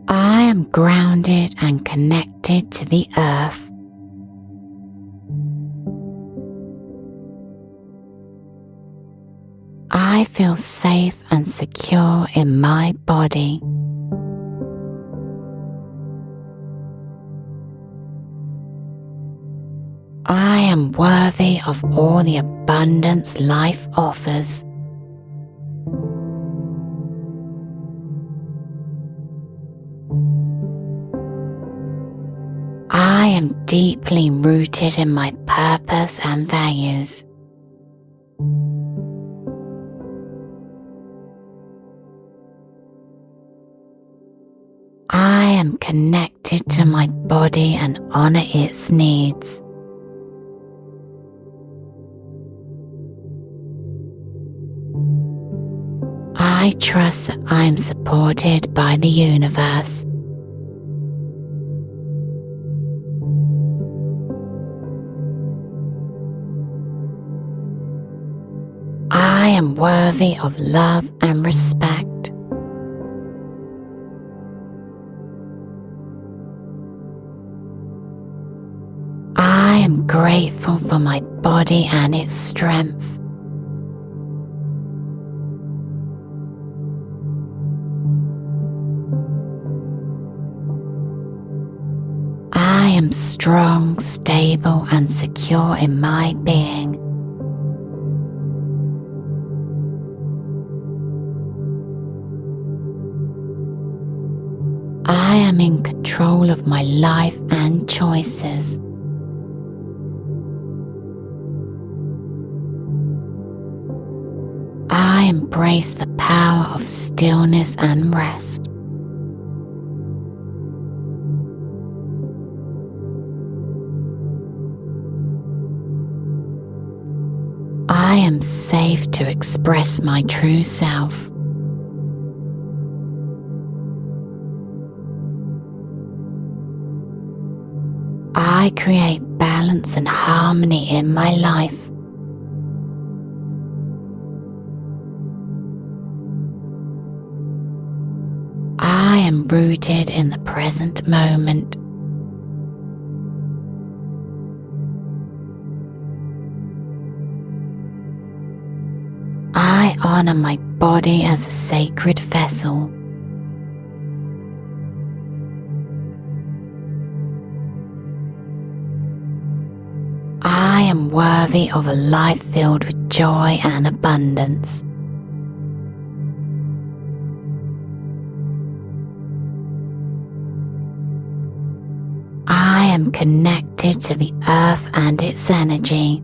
I am grounded and connected to the earth. I feel safe and secure in my body. I am worthy of all the abundance life offers. I am deeply rooted in my purpose and values. I am connected to my body and honor its needs. I trust that I am supported by the universe. I am worthy of love and respect. I am grateful for my body and its strength. I am strong, stable, and secure in my being. I am in control of my life and choices. I embrace the power of stillness and rest. I am safe to express my true self. I create balance and harmony in my life. I am rooted in the present moment. I honor my body as a sacred vessel. I am worthy of a life filled with joy and abundance. I am connected to the earth and its energy.